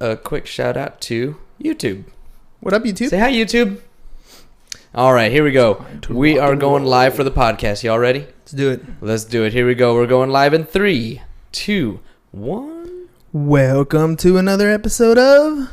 a quick shout out to YouTube. What up, YouTube? Say hi, YouTube. All right, here we go. We are going live for the podcast. Y'all ready? Let's do it. Let's do it. Here we go. We're going live in 3, 2, 1. Welcome to another episode of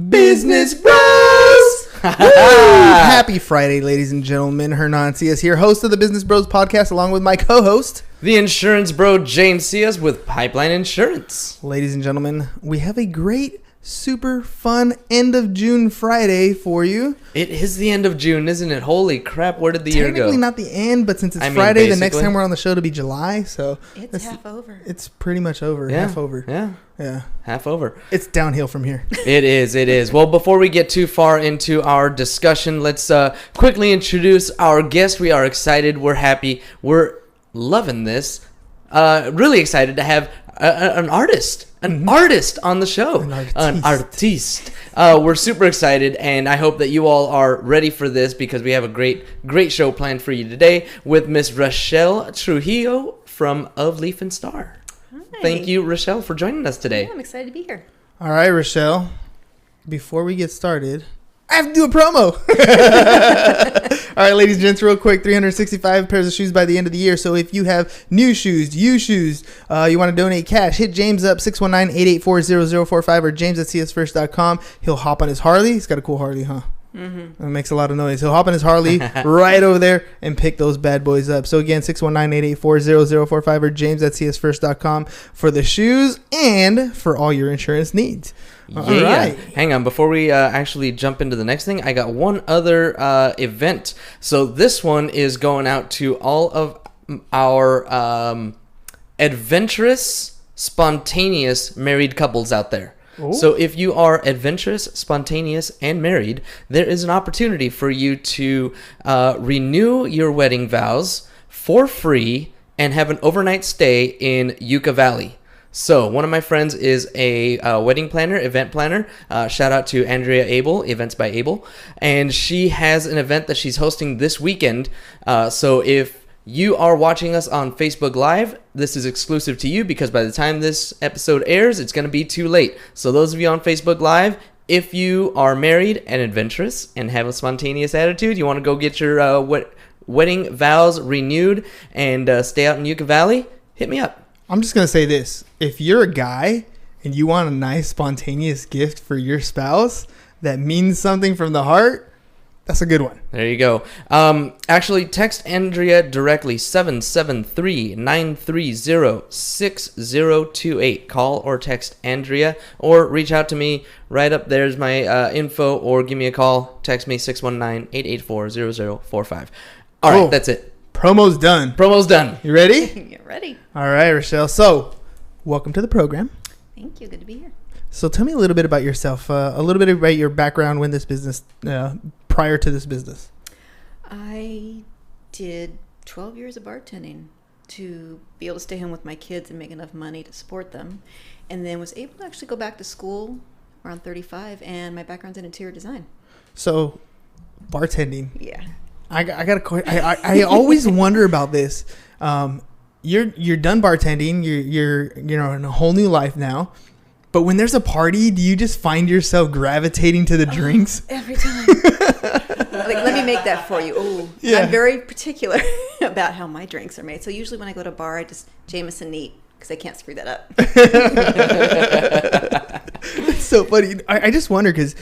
Business Bros. Happy Friday, ladies and gentlemen. Hernan Cias here, host of the Business Bros podcast, along with my co-host, the insurance bro, James Cias with Pipeline Insurance. Ladies and gentlemen, we have a great, super fun end of June Friday for you. It is the end of June, isn't it? Holy crap, where did the year go? Technically not the end, but since it's Friday, the next time we're on the show to be July, so it's half over. It's pretty much over, half over. Yeah, half over. It's downhill from here. It is. Well, before we get too far into our discussion, let's quickly introduce our guest. We are excited. We're happy. We're loving this. Really excited to have an artist. Artist on the show. An artiste. We're super excited, and I hope that you all are ready for this because we have a great show planned for you today with Miss Rachelle Trujillo from Of Leaf and Star. Hi. Thank you, Rachelle, for joining us today. Yeah, I'm excited to be here. All right, Rachelle. Before we get started, I have to do a promo. All right, ladies and gents, real quick, 365 pairs of shoes by the end of the year. So if you have new shoes, used shoes, you want to donate cash, hit James up, 619-884-0045 or james@csfirst.com. He'll hop on his Harley. He's got a cool Harley, huh? Mm-hmm. It makes a lot of noise. He'll hop on his Harley right over there and pick those bad boys up. So again, 619-884-0045 or james@csfirst.com for the shoes and for all your insurance needs. Yeah. All right. Hang on. Before we actually jump into the next thing, I got one other event. So this one is going out to all of our adventurous, spontaneous married couples out there. Ooh. So if you are adventurous, spontaneous, and married, there is an opportunity for you to renew your wedding vows for free and have an overnight stay in Yucca Valley. So one of my friends is a wedding planner, event planner. Shout out to Andrea Abel, Events by Abel. And she has an event that she's hosting this weekend. So if you are watching us on Facebook Live, this is exclusive to you because by the time this episode airs, it's going to be too late. So those of you on Facebook Live, if you are married and adventurous and have a spontaneous attitude, you want to go get your wedding vows renewed and stay out in Yucca Valley, hit me up. I'm just going to say this. If you're a guy and you want a nice spontaneous gift for your spouse that means something from the heart, that's a good one. There you go. Actually, text Andrea directly, 773-930-6028. Call or text Andrea or reach out to me. Right up there's my info, or give me a call. Text me, 619-884-0045. All right, that's it. Promo's done. You ready? Get ready. All right, Rachelle. So, welcome to the program. Thank you. Good to be here. So, tell me a little bit about yourself. A little bit about your background when this business, prior to this business. I did 12 years of bartending to be able to stay home with my kids and make enough money to support them, and then was able to actually go back to school around 35. And my background's in interior design. So, bartending. Yeah. I got a question. I always wonder about this. You're done bartending. You're in a whole new life now. But when there's a party, do you just find yourself gravitating to the drinks every time? Let me make that for you. Oh, yeah. I'm very particular about how my drinks are made. So usually when I go to a bar, I just Jameson neat because I can't screw that up. It's so funny. I just wonder because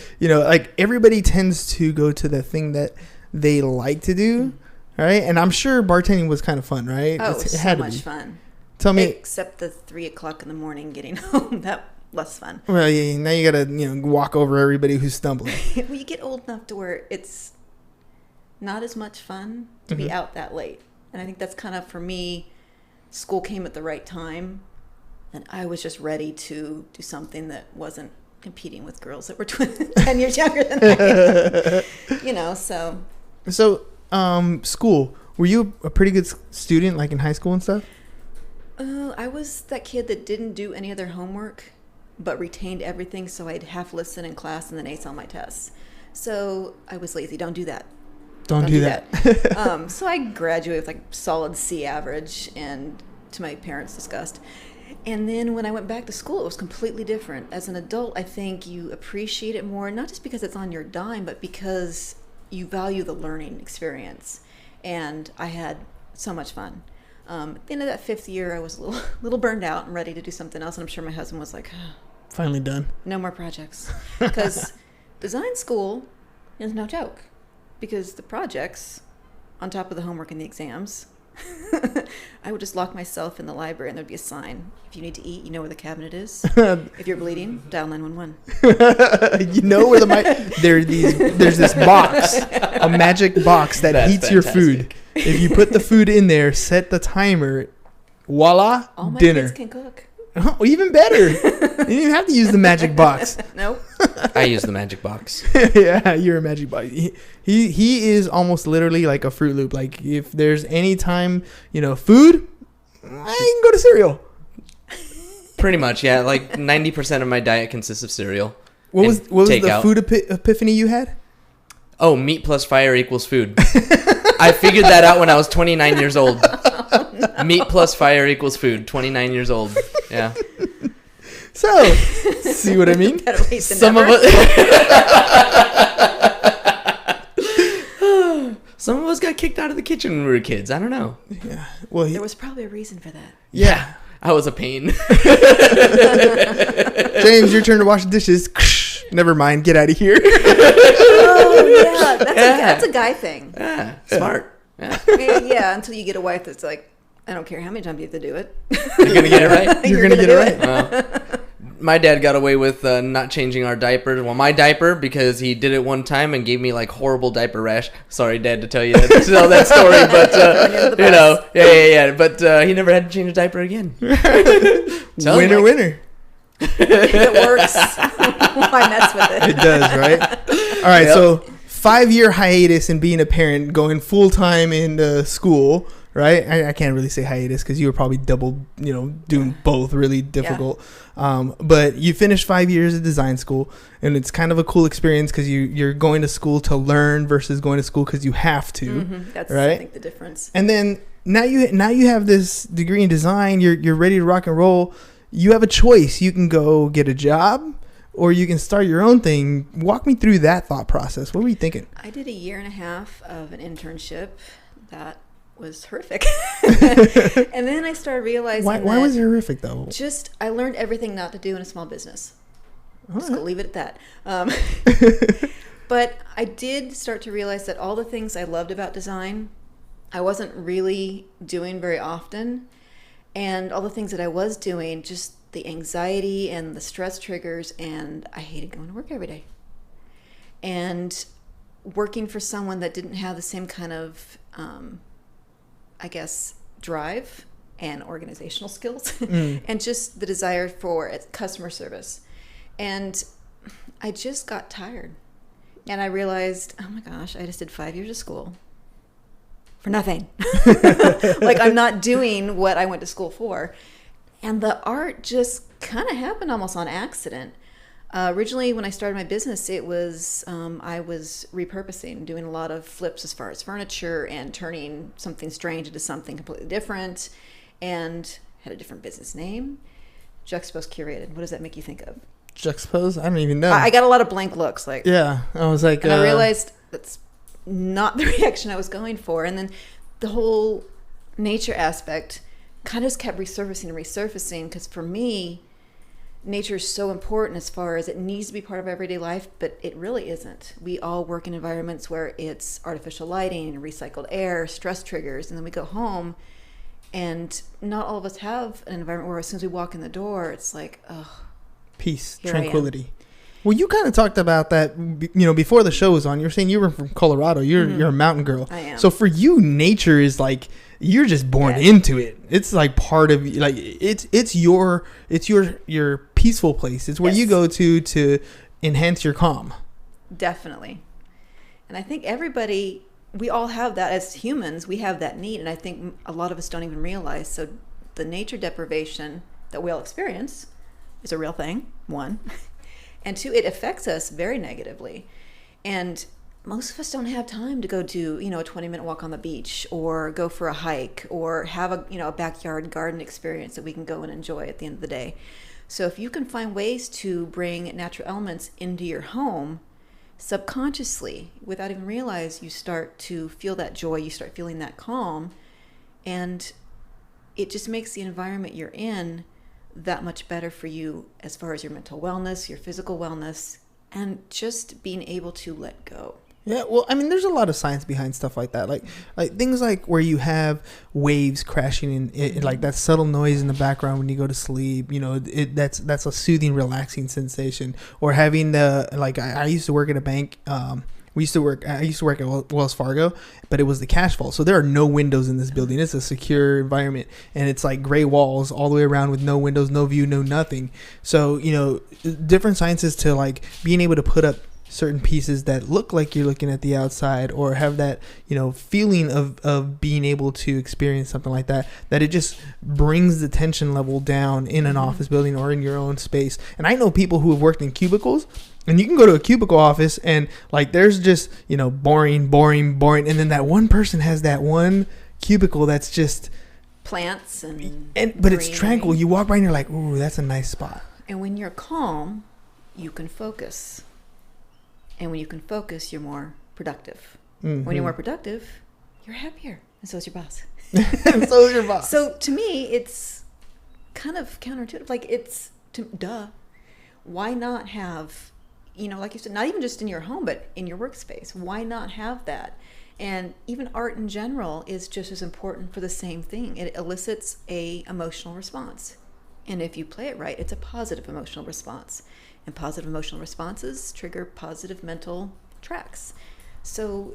everybody tends to go to the thing that they like to do, right? And I'm sure bartending was kind of fun, right? Oh, it had so much fun. Tell me, except the 3:00 in the morning getting home, that less fun. Well, yeah, now you gotta walk over everybody who's stumbling. Well, you get old enough to where it's not as much fun to be out that late, and I think that's kind of for me. School came at the right time, and I was just ready to do something that wasn't competing with girls that were 10 years younger than I am. So, school. Were you a pretty good student, like in high school and stuff? I was that kid that didn't do any other homework, but retained everything, so I'd half listen in class and then ace on my tests. So I was lazy. Don't do that. Don't do that. So I graduated with like solid C average, and to my parents' disgust. And then when I went back to school, it was completely different. As an adult, I think you appreciate it more, not just because it's on your dime, but because you value the learning experience. And I had so much fun. At the end of that 5th year, I was a little burned out and ready to do something else. And I'm sure my husband was like, finally done. No more projects. Because design school is no joke. Because the projects, on top of the homework and the exams, I would just lock myself in the library and there'd be a sign. If you need to eat, you know where the cabinet is. If you're bleeding, dial 911. You know where there's this box, a magic box that heats your food. If you put the food in there, set the timer, voila, all my dinner. kids can cook. Oh, even better. You didn't even have to use the magic box. Nope. I use the magic box. Yeah, you're a magic box. He is almost literally like a Fruit Loop. Like if there's any time, food, I can go to cereal. Pretty much, yeah. Like 90% of my diet consists of cereal. What was the takeout. food epiphany you had? Oh, meat plus fire equals food. I figured that out when I was 29 years old. Oh, no. Meat plus fire equals food. 29 years old. Yeah. So, see what I mean? Some of us got kicked out of the kitchen when we were kids. I don't know. Yeah. Well, there was probably a reason for that. Yeah. I was a pain. James, your turn to wash the dishes. Never mind. Get out of here. Oh, yeah. That's a guy thing. Yeah. Smart. Yeah. Yeah, until you get a wife that's like, I don't care how many times you have to do it. You're going to get it right? You're going to get it right. Well, my dad got away with not changing our diapers. Well, my diaper, because he did it one time and gave me like horrible diaper rash. Sorry, Dad, to tell that story, but yeah. But he never had to change a diaper again. Winner. It works. Why mess with it? It does, right? All right, yep. So 5-year hiatus in being a parent, going full time into school. Right, I can't really say hiatus because you were probably double, doing both, really difficult. Yeah. But you finished 5 years of design school, and it's kind of a cool experience because you're going to school to learn versus going to school because you have to. Mm-hmm. That's right? I think the difference. And then now you have this degree in design. You're ready to rock and roll. You have a choice. You can go get a job, or you can start your own thing. Walk me through that thought process. What were you thinking? I did 1.5 years of an internship that was horrific. And then I started realizing why was it horrific though? I learned everything not to do in a small business. Just gonna leave it at that. But I did start to realize that all the things I loved about design, I wasn't really doing very often. And all the things that I was doing, just the anxiety and the stress triggers, and I hated going to work every day. And working for someone that didn't have the same kind of drive and organizational skills and just the desire for customer service. And I just got tired. And I realized, oh my gosh, I just did 5 years of school for nothing. Like I'm not doing what I went to school for. And the art just kind of happened almost on accident. Originally, when I started my business, it was I was repurposing, doing a lot of flips as far as furniture and turning something strange into something completely different, and had a different business name. Juxtaposed Curated. What does that make you think of? Juxtaposed? I don't even know. I got a lot of blank looks. Yeah, I was like... And I realized that's not the reaction I was going for. And then the whole nature aspect kind of just kept resurfacing, because for me, nature is so important as far as it needs to be part of everyday life, but it really isn't. We all work in environments where it's artificial lighting, recycled air, stress triggers, and then we go home, and not all of us have an environment where as soon as we walk in the door, it's like, oh, peace, tranquility. Well, you kind of talked about that, before the show was on. You're saying you were from Colorado. You're a mountain girl. I am. So for you, nature is like, you're just born into it. It's like part of, like, it's your peaceful place. It's where you go to enhance your calm. Definitely. And I think we all have that as humans. We have that need, and I think a lot of us don't even realize. So the nature deprivation that we all experience is a real thing, one. And two, it affects us very negatively. And most of us don't have time to go do, a 20-minute walk on the beach or go for a hike or have a backyard garden experience that we can go and enjoy at the end of the day. So if you can find ways to bring natural elements into your home subconsciously, without even realize, you start to feel that joy, you start feeling that calm, and it just makes the environment you're in that much better for you as far as your mental wellness, your physical wellness, and just being able to let go. Yeah, well, I mean, there's a lot of science behind stuff like that, like things like where you have waves crashing in, like that subtle noise in the background when you go to sleep. That's a soothing, relaxing sensation. Or having the I used to work at a bank. I used to work at Wells Fargo, but it was the cash vault. So there are no windows in this building. It's a secure environment, and it's like gray walls all the way around with no windows, no view, no nothing. So different sciences to like being able to put up certain pieces that look like you're looking at the outside, or have that feeling of being able to experience something like that it just brings the tension level down in an office building or in your own space. And I know people who have worked in cubicles, and you can go to a cubicle office and like there's just boring, and then that one person has that one cubicle that's just plants and but it's tranquil. You walk by and you're like, ooh, that's a nice spot. And when you're calm, you can focus. And when you can focus, you're more productive. Mm-hmm. When you're more productive, you're happier. And so is your boss. And so is your boss. So to me, it's kind of counterintuitive. Like why not have, like you said, not even just in your home, but in your workspace. Why not have that? And even art in general is just as important for the same thing. It elicits a emotional response. And if you play it right, it's a positive emotional response. And positive emotional responses trigger positive mental tracks. So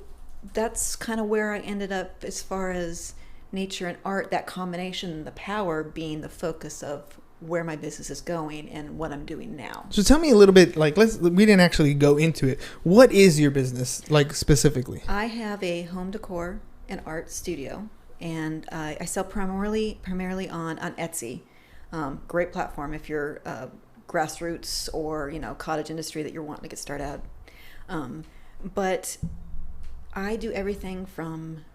that's kind of where I ended up as far as nature and art, that combination, the power being the focus of where my business is going and what I'm doing now. So tell me a little bit, we didn't actually go into it. What is your business, specifically? I have a home decor and art studio, and I sell primarily on Etsy. Great platform if you're grassroots or cottage industry that you're wanting to get started out. But I do everything from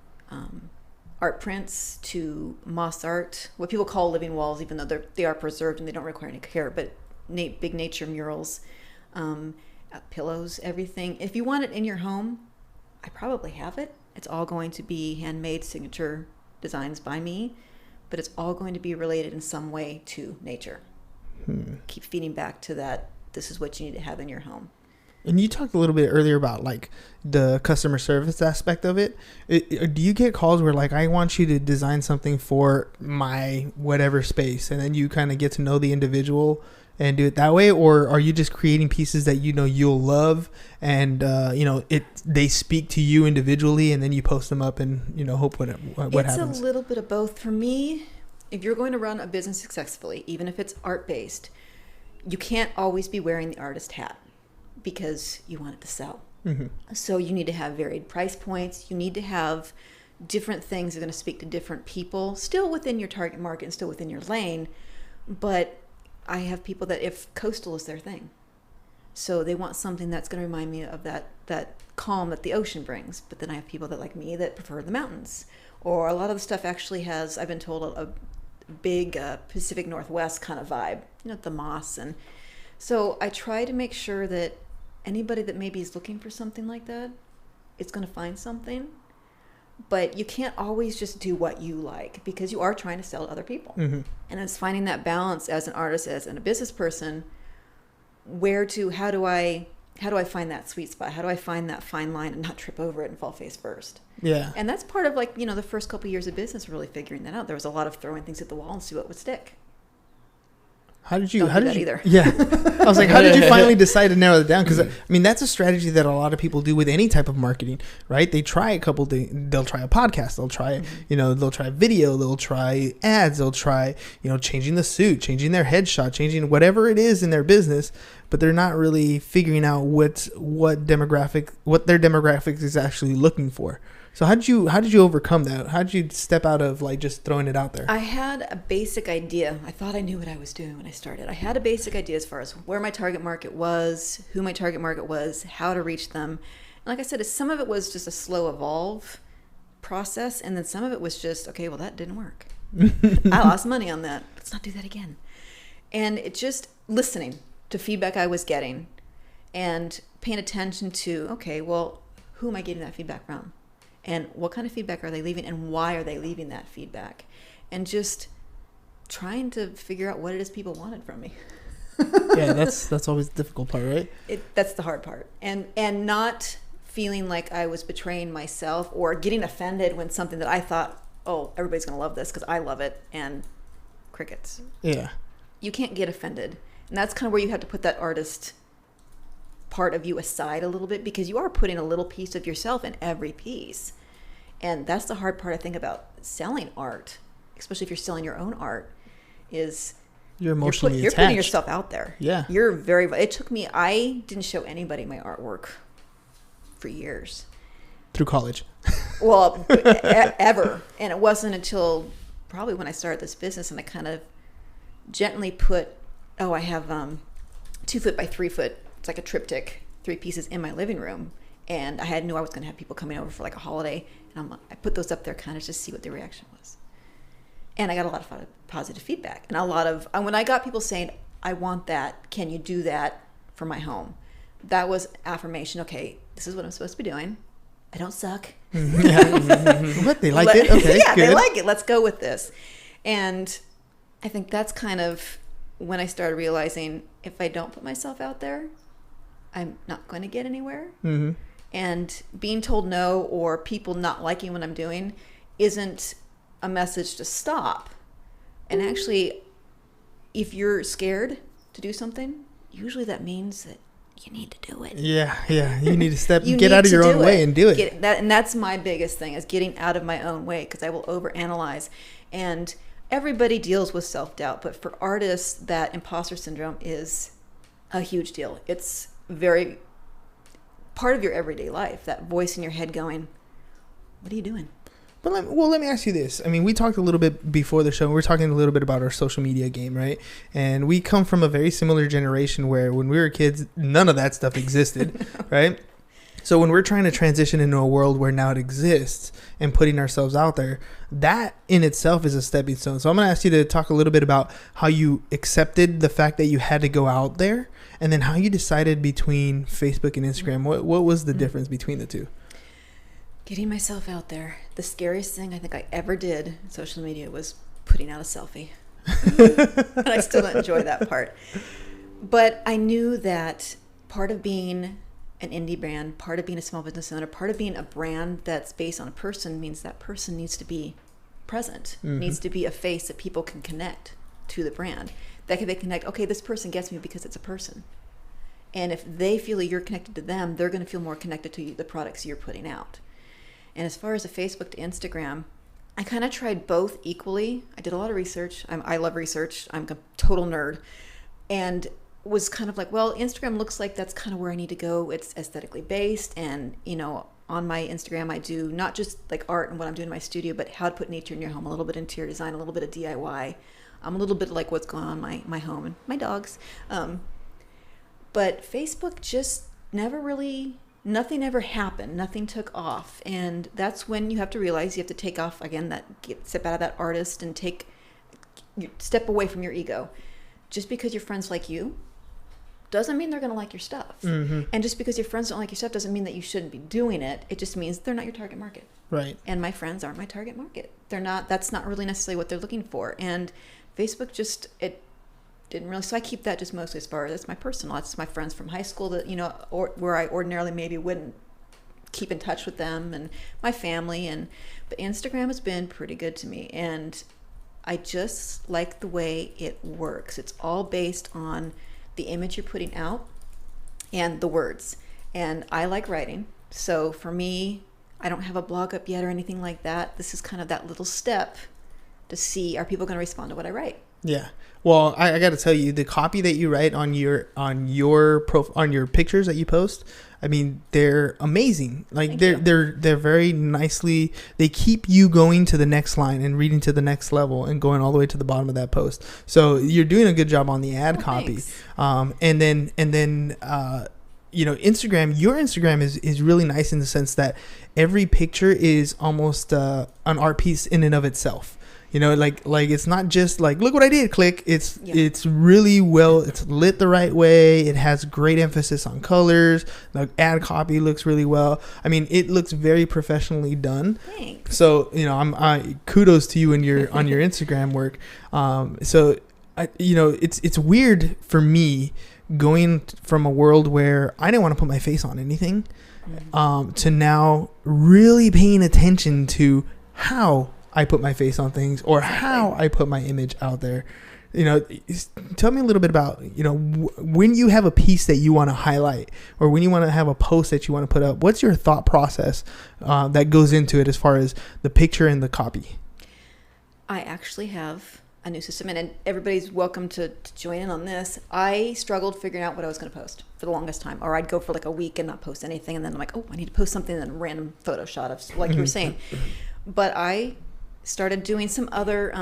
art prints to moss art, what people call living walls, even though they are preserved and they don't require any care, but big nature murals, pillows, everything. If you want it in your home, I probably have it. It's all going to be handmade signature designs by me, but it's all going to be related in some way to nature. Keep feeding back to that. This is what you need to have in your home. And you talked a little bit earlier about the customer service aspect of it. Do you get calls where I want you to design something for my whatever space, and then you kind of get to know the individual and do it that way? Or are you just creating pieces that you'll love and they speak to you individually, and then you post them up and hope what happens? It's a little bit of both. For me, if you're going to run a business successfully, even if it's art-based, you can't always be wearing the artist hat because you want it to sell. Mm-hmm. So you need to have varied price points. You need to have different things that are going to speak to different people, still within your target market and still within your lane. But I have people that if coastal is their thing, so they want something that's going to remind me of that calm that the ocean brings. But then I have people that like me that prefer the mountains, or a lot of the stuff actually has, I've been told, a big Pacific Northwest kind of vibe, the moss. And so I try to make sure that anybody that maybe is looking for something like that is going to find something. But you can't always just do what you like, because you are trying to sell to other people. Mm-hmm. And it's finding that balance as an artist, as a business person, how do I find that sweet spot? How do I find that fine line and not trip over it and fall face first? Yeah. And that's part of the first couple of years of business, really figuring that out. There was a lot of throwing things at the wall and see what would stick. How did you either. Yeah. I was like, how did you finally decide to narrow it down? Because that's a strategy that a lot of people do with any type of marketing, right? They try a couple things. They'll try a podcast. They'll try, they'll try video. They'll try ads. They'll try, changing the suit, changing their headshot, changing whatever it is in their business. but they're not really figuring out what their demographics is actually looking for. So how did you overcome that? How did you step out of like just throwing it out there? I had a basic idea. I thought I knew what I was doing when I started. I had a basic idea as far as where my target market was, who my target market was, how to reach them. And like I said, some of it was just a slow evolve process, and then some of it was just, okay, well, that didn't work. I lost money on that. Let's not do that again. And it just listening to feedback I was getting and paying attention to, okay, well, who am I getting that feedback from? And what kind of feedback are they leaving, and why are they leaving that feedback? And just trying to figure out what it is people wanted from me. Yeah, that's always the difficult part, right? That's the hard part. And not feeling like I was betraying myself or getting offended when something that I thought, oh, everybody's going to love this because I love it, and crickets. Yeah. You can't get offended. And that's kind of where you have to put that artist part of you aside a little bit, because you are putting a little piece of yourself in every piece. And that's the hard part, I think, about selling art, especially if you're selling your own art, is you're emotionally you're putting yourself out there. Yeah. It took me, I didn't show anybody my artwork for years. Through college. Well, ever. And it wasn't until probably when I started this business and I kind of gently put, I have 2 foot by 3 foot, it's like a triptych, 3 pieces in my living room. And I knew I was going to have people coming over for like a holiday. And I put those up there kind of just to see what the reaction was. And I got a lot of positive feedback. And when I got people saying, I want that, can you do that for my home? That was affirmation. Okay, this is what I'm supposed to be doing. I don't suck. What? They liked it? Okay, yeah, good. They like it. Let's go with this. And I think that's kind of when I started realizing if I don't put myself out there, I'm not going to get anywhere. Mm-hmm. And being told no or people not liking what I'm doing isn't a message to stop. And actually, if you're scared to do something, usually that means that you need to do it. Yeah. You need to get out of your own way and do it. And that's my biggest thing, is getting out of my own way, because I will overanalyze. And everybody deals with self-doubt, but for artists, that imposter syndrome is a huge deal. It's very part of your everyday life, that voice in your head going, what are you doing? But let me ask you this. I mean, we talked a little bit before the show. We were talking a little bit about our social media game, right? And we come from a very similar generation where when we were kids, none of that stuff existed, right? So when we're trying to transition into a world where now it exists and putting ourselves out there, that in itself is a stepping stone. So I'm going to ask you to talk a little bit about how you accepted the fact that you had to go out there, and then how you decided between Facebook and Instagram. What was the difference between the two? Getting myself out there. The scariest thing I think I ever did in social media was putting out a selfie. And I still don't enjoy that part. But I knew that part of being an indie brand, part of being a small business owner, part of being a brand that's based on a person means that person needs to be present, needs to be a face that people can connect to the brand. That they connect, okay, this person gets me because it's a person. And if they feel that you're connected to them, they're going to feel more connected to you, the products you're putting out. And as far as the Facebook to Instagram, I kind of tried both equally. I did a lot of research. I love research. I'm a total nerd. And was kind of like, well, Instagram looks like that's kind of where I need to go. It's aesthetically based. And, on my Instagram, I do not just like art and what I'm doing in my studio, but how to put nature in your home, a little bit of interior design, a little bit of DIY. A little bit like what's going on in my home and my dogs. But Facebook just nothing ever happened. Nothing took off. And that's when you have to realize you have to take off again, step out of that artist and step away from your ego. Just because your friends like you doesn't mean they're going to like your stuff. Mm-hmm. And just because your friends don't like your stuff doesn't mean that you shouldn't be doing it. It just means they're not your target market. Right. And my friends aren't my target market. That's not really necessarily what they're looking for. And Facebook it didn't really, so I keep that just mostly as far as that's my personal. That's my friends from high school that, or where I ordinarily maybe wouldn't keep in touch with them, and my family. But Instagram has been pretty good to me. And I just like the way it works. It's all based on the image you're putting out and the words. And I like writing. So for me, I don't have a blog up yet or anything like that. This is kind of that little step to see, are people going to respond to what I write? Yeah. Well, I got to tell you, the copy that you write on your pictures that you post, I mean, they're amazing. Like they're very nicely. They keep you going to the next line and reading to the next level and going all the way to the bottom of that post. So you're doing a good job on the ad copy. Thanks. And then Instagram. Your Instagram is really nice in the sense that every picture is almost an art piece in and of itself. Like it's not just like, look what I did, click. It's really well, it's lit the right way. It has great emphasis on colors. The ad copy looks really well. I mean, it looks very professionally done. Thanks. So, I kudos to you on your Instagram work. It's weird for me going from a world where I didn't want to put my face on anything, to now really paying attention to how I put my face on things or how I put my image out there. Tell me a little bit about, when you have a piece that you want to highlight or when you want to have a post that you want to put up, what's your thought process that goes into it as far as the picture and the copy? I actually have a new system, and everybody's welcome to join in on this. I struggled figuring out what I was going to post for the longest time, or I'd go for like a week and not post anything, and then I'm like, oh, I need to post something, and then a random photo shot of, like you were saying. But I started doing some other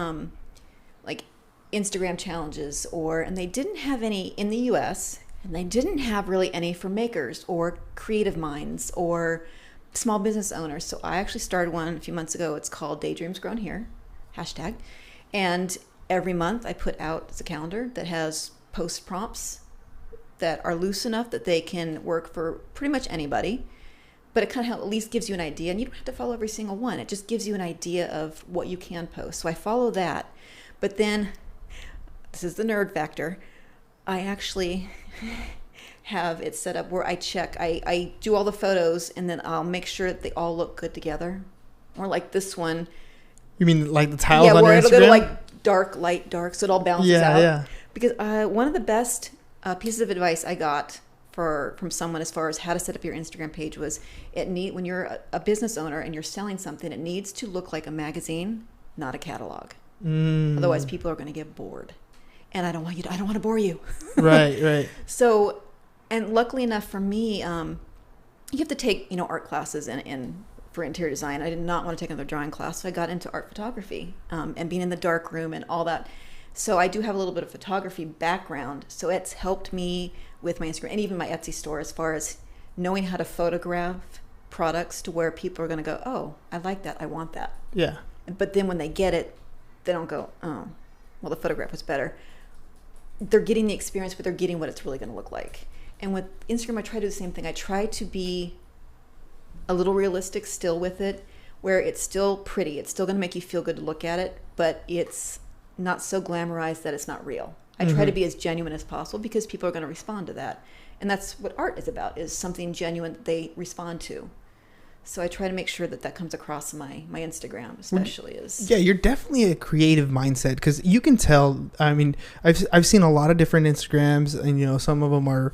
like Instagram challenges, and they didn't have any in the US, and they didn't have really any for makers or creative minds or small business owners. So I actually started one a few months ago. It's called Daydreams Grown Here, #. And every month I put out a calendar that has post prompts that are loose enough that they can work for pretty much anybody. But it kind of at least gives you an idea, and you don't have to follow every single one. It just gives you an idea of what you can post. So I follow that. But then, this is the nerd factor, I actually have it set up where I check. I do all the photos, and then I'll make sure that they all look good together. Or like this one. You mean like the tiles on your Instagram? Yeah, where it'll go like dark, light, dark, so it all bounces out. Yeah. Because one of the best pieces of advice I got from someone as far as how to set up your Instagram page was, when you're a business owner and you're selling something, it needs to look like a magazine, not a catalog. Otherwise people are going to get bored, and I don't want to bore you. Right. So, and luckily enough for me, you have to take art classes in for interior design. I did not want to take another drawing class, so I got into art photography, and being in the dark room and all that. So I do have a little bit of photography background, so it's helped me with my Instagram and even my Etsy store as far as knowing how to photograph products to where people are going to go, oh, I like that, I want that. Yeah. But then when they get it, they don't go, oh, well, the photograph was better. They're getting the experience, but they're getting what it's really going to look like. And with Instagram, I try to do the same thing. I try to be a little realistic still with it, where it's still pretty. It's still going to make you feel good to look at it, but it's not so glamorized that it's not real. I try to be as genuine as possible because people are going to respond to that. And that's what art is about, is something genuine that they respond to. So I try to make sure that comes across my Instagram, especially Yeah, you're definitely a creative mindset, because you can tell. I mean, I've seen a lot of different Instagrams, and some of them are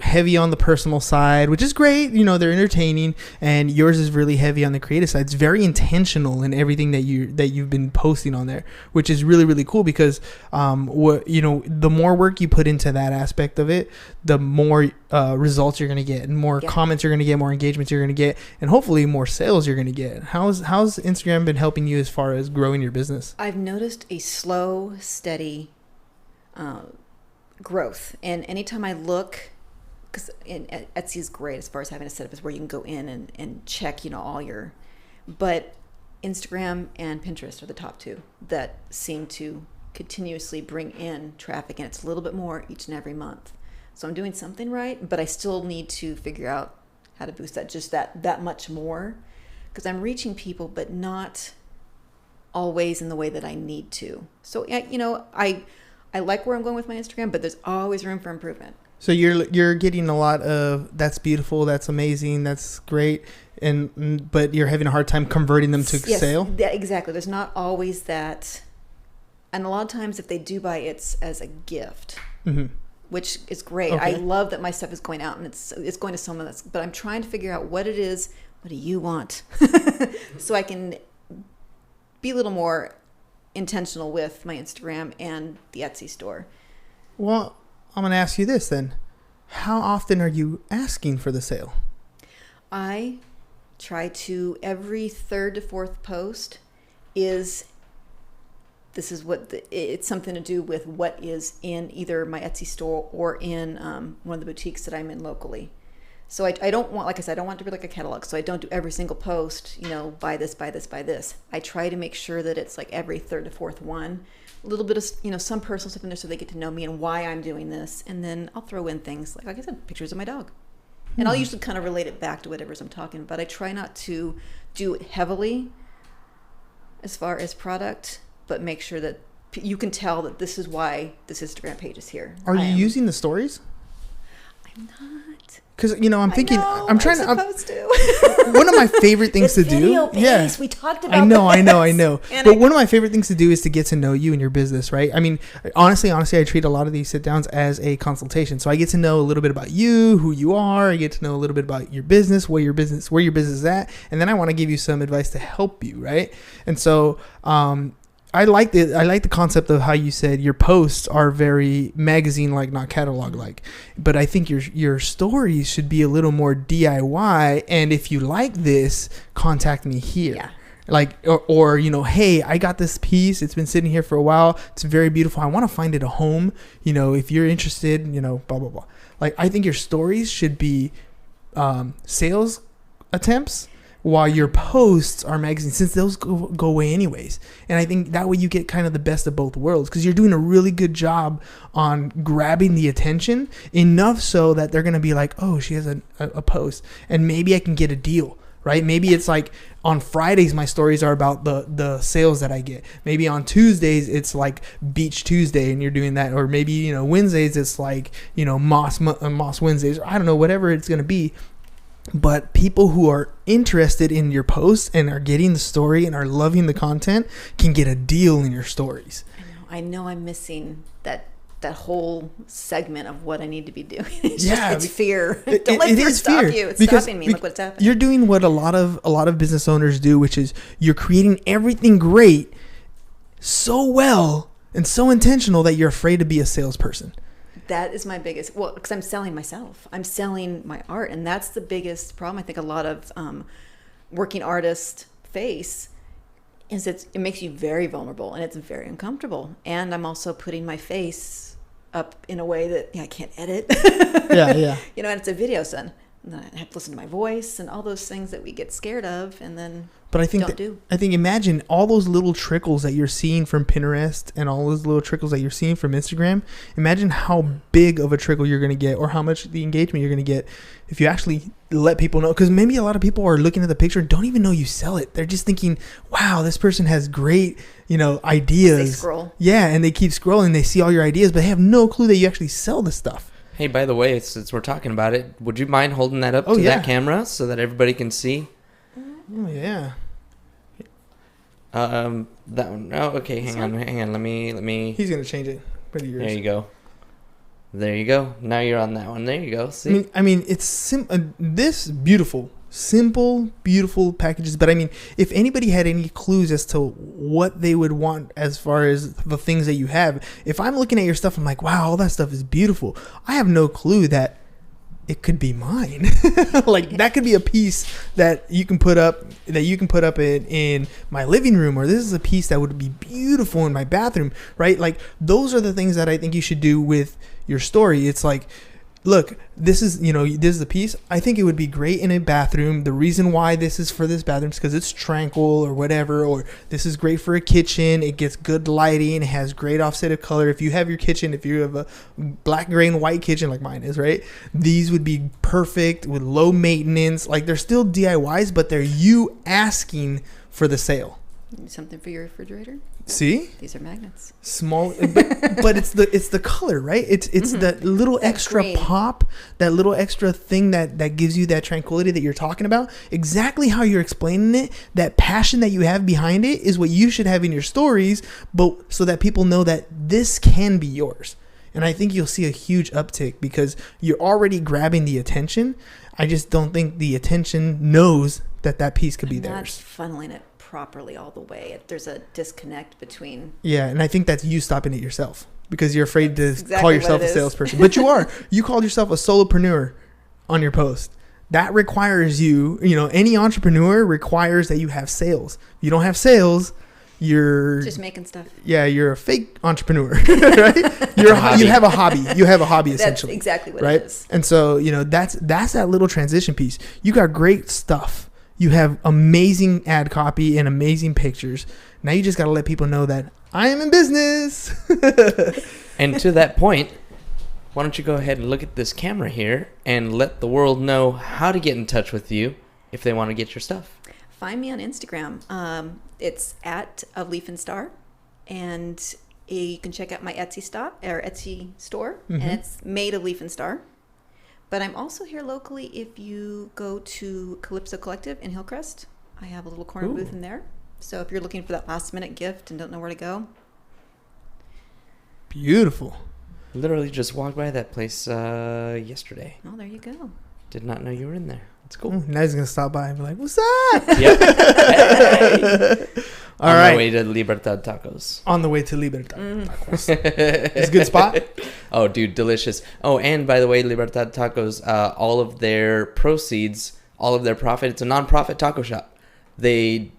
heavy on the personal side, which is great. They're entertaining, and yours is really heavy on the creative side. It's very intentional in everything that you've been posting on there, which is really, really cool, because the more work you put into that aspect of it, the more results you're going to get, and more comments you're going to get, more engagements you're going to get, and hopefully more sales you're going to get. How's Instagram been helping you as far as growing your business? I've noticed a slow, steady growth. And anytime I look, because Etsy is great as far as having a setup, is where you can go in and check, all your, but Instagram and Pinterest are the top two that seem to continuously bring in traffic, and it's a little bit more each and every month. So I'm doing something right, but I still need to figure out how to boost that just that much more, because I'm reaching people, but not always in the way that I need to. So I like where I'm going with my Instagram, but there's always room for improvement. So you're getting a lot of that's beautiful, that's amazing, that's great, but you're having a hard time converting them to sale. Yeah, exactly. There's not always that, and a lot of times if they do buy, it's as a gift. Which is great. Okay. I love that my stuff is going out and it's going to someone else. But I'm trying to figure out what it is. What do you want? So I can be a little more intentional with my Instagram and the Etsy store. Well, I'm going to ask you this then. How often are you asking for the sale? I try to, every third to fourth post it's something to do with what is in either my Etsy store or in one of the boutiques that I'm in locally. So I don't want, like I said, I don't want it to be like a catalog. So I don't do every single post, buy this, buy this, buy this. I try to make sure that it's like every third to fourth one. A little bit of, some personal stuff in there so they get to know me and why I'm doing this. And then I'll throw in things like I said, pictures of my dog. And I'll usually kind of relate it back to whatever I'm talking about. I try not to do it heavily as far as product, but make sure that you can tell that this is why this Instagram page is here. Are you using the stories? I'm not. Because I'm thinking, I'm trying to. Supposed to. One of my favorite things to do. Yeah, we talked about. I know. But one of my favorite things to do is to get to know you and your business, right? I mean, honestly, I treat a lot of these sit downs as a consultation. So I get to know a little bit about you, who you are. I get to know a little bit about your business, where your business is at, and then I want to give you some advice to help you, right? And so, I like the concept of how you said your posts are very magazine-like, not catalog-like. But I think your stories should be a little more DIY. And if you like this, contact me here. Yeah. Like, or hey, I got this piece. It's been sitting here for a while. It's very beautiful. I want to find it a home. If you're interested, blah, blah, blah. Like, I think your stories should be sales attempts, while your posts are magazines, since those go away anyways. And I think that way you get kind of the best of both worlds, because you're doing a really good job on grabbing the attention enough so that they're going to be like, oh, she has a post and maybe I can get a deal, right? Maybe it's like on Fridays, my stories are about the sales that I get. Maybe on Tuesdays, it's like Beach Tuesday and you're doing that. Or maybe, Wednesdays, it's like, Moss Wednesdays, or I don't know, whatever it's going to be. But people who are interested in your posts and are getting the story and are loving the content can get a deal in your stories. I know I'm missing that whole segment of what I need to be doing. It's fear. Don't let fear stop you. It's stopping me. Look what's happening. You're doing what a lot of business owners do, which is you're creating everything great so well and so intentional that you're afraid to be a salesperson. That is my biggest, because I'm selling myself. I'm selling my art. And that's the biggest problem I think a lot of working artists face is it makes you very vulnerable and it's very uncomfortable. And I'm also putting my face up in a way that I can't edit. Yeah. And it's a video, son. And then I have to listen to my voice and all those things that we get scared of and then I think imagine all those little trickles that you're seeing from Pinterest and all those little trickles that you're seeing from Instagram. Imagine how big of a trickle you're going to get, or how much the engagement you're going to get if you actually let people know. Because maybe a lot of people are looking at the picture and don't even know you sell it. They're just thinking, wow, this person has great, ideas. They scroll. Yeah, and they keep scrolling. They see all your ideas, but they have no clue that you actually sell the stuff. Hey, by the way, since we're talking about it, would you mind holding that up to that camera so that everybody can see? Oh, yeah. That one. Oh, okay. Hang on. Let me. He's gonna change it. There you go. Now you're on that one. There you go. See. I mean, it's this beautiful, simple, beautiful packages. But I mean, if anybody had any clues as to what they would want as far as the things that you have, if I'm looking at your stuff, I'm like, wow, all that stuff is beautiful. I have no clue that it could be mine. Like that could be a piece that you can put up in my living room, or this is a piece that would be beautiful in my bathroom, right? Like those are the things that I think you should do with your story. It's like, look, this is the piece. I think it would be great in a bathroom. The reason why this is for this bathroom is because it's tranquil or whatever, or this is great for a kitchen. It gets good lighting. It has great offset of color. If you have your kitchen, if you have a black, gray, and white kitchen like mine is, right? These would be perfect with low maintenance. Like they're still DIYs, but they're you asking for the sale. Something for your refrigerator? See? These are magnets. Small, but it's the color, right? It's that little extra green pop, that little extra thing that gives you that tranquility that you're talking about. Exactly how you're explaining it, that passion that you have behind it is what you should have in your stories, but so that people know that this can be yours. And I think you'll see a huge uptick because you're already grabbing the attention. I just don't think the attention knows that piece could be theirs. Not funneling it properly all the way. There's a disconnect between. Yeah, and I think that's you stopping it yourself because you're afraid to Exactly call yourself what it a is. salesperson. But you are. You called yourself a solopreneur on your post. That requires you, any entrepreneur requires that you have sales. If you don't have sales, you're Just making stuff. yeah, you're a fake entrepreneur, right? You have a hobby. You have a hobby essentially. That's exactly what right? it is. And so, that's that little transition piece. You got great stuff. You have amazing ad copy and amazing pictures. Now you just got to let people know that I am in business. And to that point, why don't you go ahead and look at this camera here and let the world know how to get in touch with you if they want to get your stuff. Find me on Instagram. It's at Of Leaf and Star, and you can check out my Etsy store, and it's made of Leaf and Star. But I'm also here locally. If you go to Calypso Collective in Hillcrest, I have a little corner booth in there. So if you're looking for that last minute gift and don't know where to go, Beautiful. Literally just walked by that place yesterday. oh, there you go. Did not know you were in there. It's cool. Now he's gonna stop by and be like, "What's up?" Yep. Hey. All On right. my way to Libertad Tacos. On the way to Libertad Tacos. It's a good spot. Oh, dude, delicious. Oh, and by the way, Libertad Tacos, all of their proceeds, all of their profit, it's a non-profit taco shop. They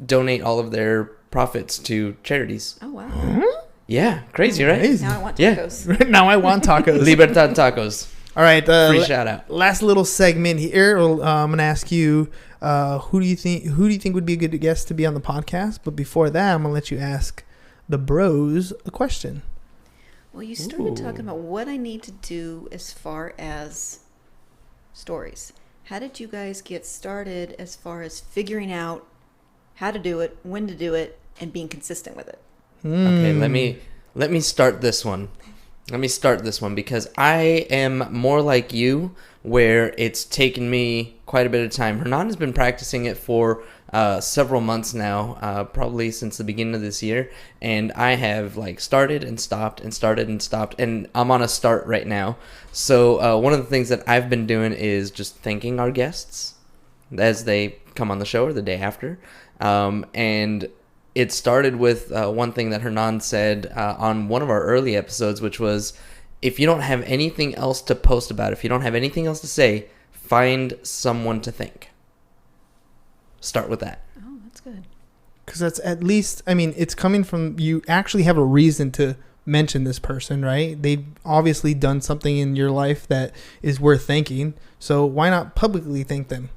donate all of their profits to charities. Oh, wow. Yeah, crazy, right? Amazing. Now I want Yeah. tacos. Now I want tacos. Libertad Tacos. All right. Free shout out. Last little segment here. I'm gonna ask you, who do you think would be a good guest to be on the podcast? But before that, I'm gonna let you ask the bros a question. Well, you started talking about what I need to do as far as stories. How did you guys get started as far as figuring out how to do it, when to do it, and being consistent with it? Okay, let me start this one. Let me start this one because I am more like you, where it's taken me quite a bit of time. Hernan has been practicing it for several months now, probably since the beginning of this year, and I have started and stopped and started and stopped, and I'm on a start right now. So one of the things that I've been doing is just thanking our guests as they come on the show or the day after, and it started with one thing that Hernan said on one of our early episodes, which was, if you don't have anything else to post about, if you don't have anything else to say, find someone to thank. Start with that. Oh, that's good. Because that's at least, it's coming from, you actually have a reason to mention this person, right? They've obviously done something in your life that is worth thanking. So why not publicly thank them?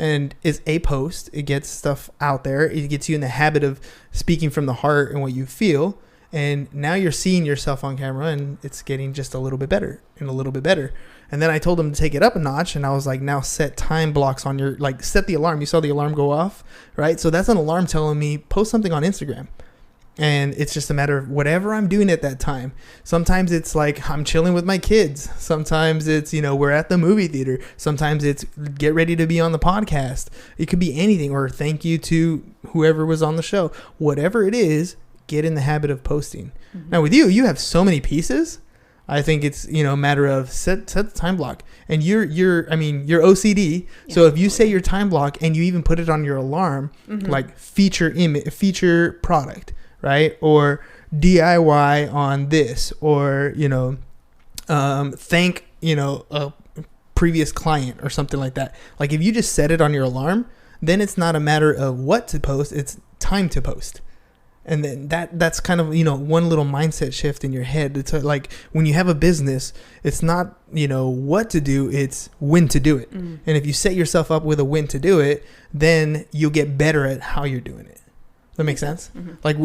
And it's a post. It gets stuff out there. It gets you in the habit of speaking from the heart and what you feel. And now you're seeing yourself on camera, and it's getting just a little bit better and a little bit better. And then I told him to take it up a notch, and I was like, now set time blocks on your, set the alarm. You saw the alarm go off, right? So that's an alarm telling me post something on Instagram. And it's just a matter of whatever I'm doing at that time. Sometimes it's like I'm chilling with my kids. Sometimes it's, we're at the movie theater. Sometimes it's get ready to be on the podcast. It could be anything, or thank you to whoever was on the show. Whatever it is, get in the habit of posting. Mm-hmm. Now with you have so many pieces. I think it's, a matter of set the time block. And you're OCD. Yeah. So if you say your time block and you even put it on your alarm, like feature product, right? Or DIY on this, or, thank, a previous client or something like that. Like if you just set it on your alarm, then it's not a matter of what to post, it's time to post. And then that's kind of, one little mindset shift in your head. It's like when you have a business, it's not, what to do, it's when to do it. And if you set yourself up with a when to do it, then you'll get better at how you're doing it. That makes sense? Mm-hmm. Like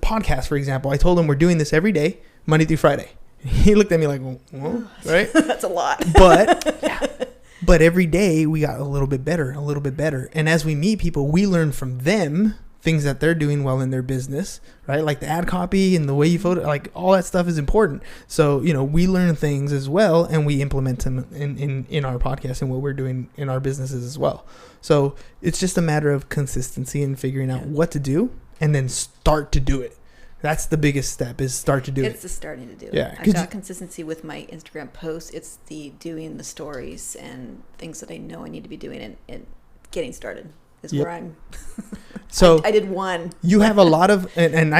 podcasts, for example. I told him we're doing this every day, Monday through Friday. He looked at me like, well, right? That's a lot. But every day we got a little bit better. And as we meet people, we learn from them things that they're doing well in their business, right? Like the ad copy and the way you photo, like all that stuff is important. So, we learn things as well, and we implement them in our podcast and what we're doing in our businesses as well. So it's just a matter of consistency and figuring out what to do, and then start to do it. That's the biggest step, is start to do it. It's the starting to do it. Yeah, I've got consistency with my Instagram posts. It's the doing the stories and things that I know I need to be doing and getting started. is Yep. where I'm. So I did one. you have a lot of, and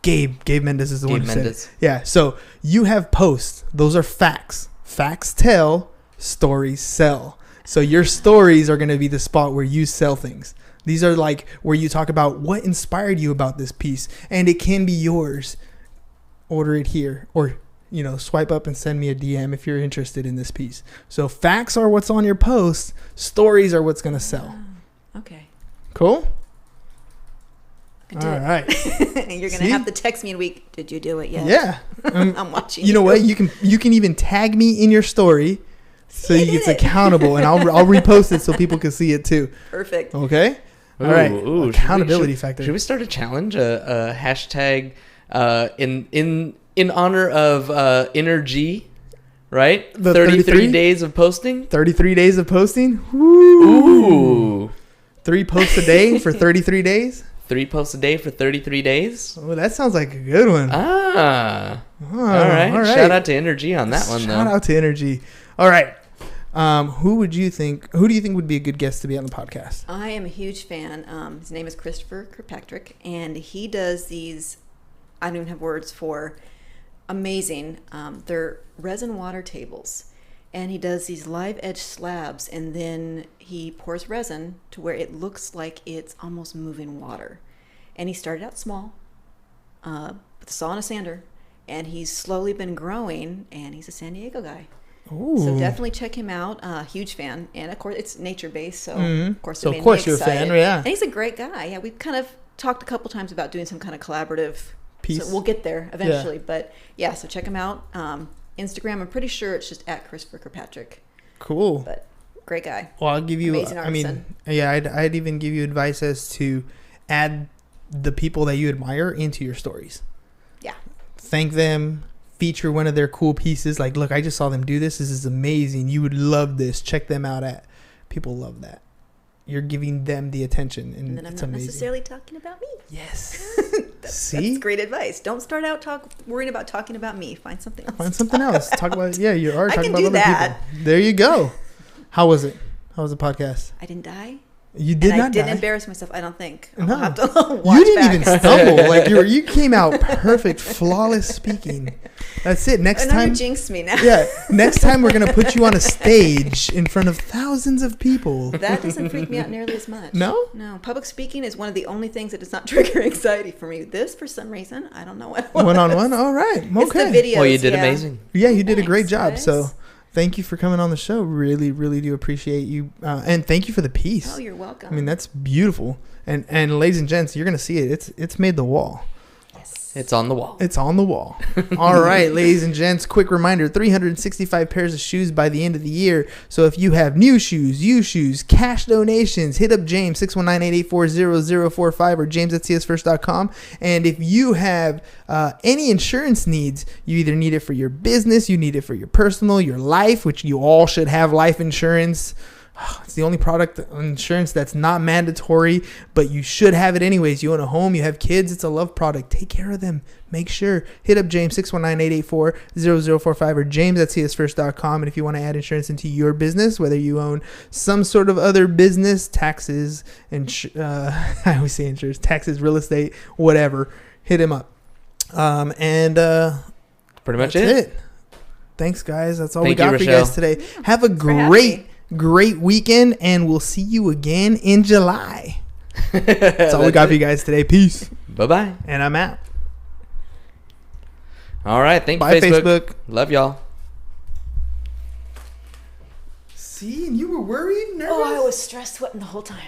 Gabe Mendes is the one who said it. Yeah. So you have posts. Those are facts. Facts tell, stories sell. So your stories are going to be the spot where you sell things. These are like where you talk about what inspired you about this piece, and it can be yours. Order it here, or swipe up and send me a DM if you're interested in this piece. So facts are what's on your post. Stories are what's going to sell. Okay. Cool. I did. All right. You're gonna have to text me in a week. Did you do it yet? Yeah. I'm watching. You know what? You can even tag me in your story, so it's accountable, and I'll repost it so people can see it too. Perfect. Okay. All right. Accountability factor. Should we start a challenge? A hashtag in honor of Inner G, right? The 33 days of posting. 33 days of posting. Ooh. 3 posts a day for 33 days. 3 posts a day for 33 days. Oh, that sounds like a good one. All right. Shout out to Energy on that one, though. Shout out to Energy. All right. Who do you think would be a good guest to be on the podcast? I am a huge fan. His name is Christopher Kirkpatrick, and he does these, I don't even have words for, amazing. They're resin water tables. And he does these live edge slabs, and then he pours resin to where it looks like it's almost moving water. And he started out small with a saw and a sander, and he's slowly been growing, and he's a San Diego guy. Ooh. So definitely check him out. Huge fan. And of course, it's nature based, so of course, so of course you're a fan, yeah. And he's a great guy. Yeah, we've kind of talked a couple times about doing some kind of collaborative piece. So we'll get there eventually, but yeah, so check him out. Instagram, I'm pretty sure it's just at Christopher Kirkpatrick. Cool. But great guy. Well, I'll give you, amazing artisan. I'd even give you advice as to add the people that you admire into your stories. Yeah. Thank them, feature one of their cool pieces. Like, look, I just saw them do this. This is amazing. You would love this. Check them out at. People love that. You're giving them the attention, and then I'm it's not amazing. necessarily talking about me. Yes. See? That's great advice. Don't start out worrying about talking about me. Find something else. Find something else. Talk about, you are talking about other that. people. There you go. How was it? How was the podcast? I didn't die. You did not die. I didn't embarrass myself, I don't think. No. I'll have to watch you didn't back. even stumble. Like you came out perfect, flawless speaking. That's it. Next time, you jinxed me now. Yeah. Next time we're gonna put you on a stage in front of thousands of people. That doesn't freak me out nearly as much. No. No. Public speaking is one of the only things that does not trigger anxiety for me. This, for some reason, I don't know what. One-on-one. All right. Okay. It's the videos. Well, you did amazing. Yeah, you did a great job. Guys. So. Thank you for coming on the show. Really, really do appreciate you. And thank you for the piece. Oh, you're welcome. I mean, that's beautiful. And ladies and gents, you're going to see it. It's made the wall. Yes. It's on the wall. It's on the wall. All right, ladies and gents, quick reminder, 365 pairs of shoes by the end of the year. So if you have new shoes, used shoes, cash donations, hit up James, 619-884-0045 or james@csfirst.com. And if you have any insurance needs, you either need it for your business, you need it for your personal, your life, which you all should have life insurance. It's the only product insurance that's not mandatory, but you should have it anyways. You own a home, you have kids, it's a love product. Take care of them. Make sure. Hit up James, 619-884-0045 or james@csfirst.com. And if you want to add insurance into your business, whether you own some sort of other business, taxes, and I always say insurance, taxes, real estate, whatever, hit him up. Pretty much it. Thanks, guys. That's all Thank we got you, for you Rachelle. guys today. Have a great weekend, and we'll see you again in July. That's all we got for you guys today. Peace. Bye-bye. And I'm out. All right. Thank you, Bye, Facebook. Facebook. Love y'all. See, and you were worried, nervous? Oh, I was stressed sweating the whole time.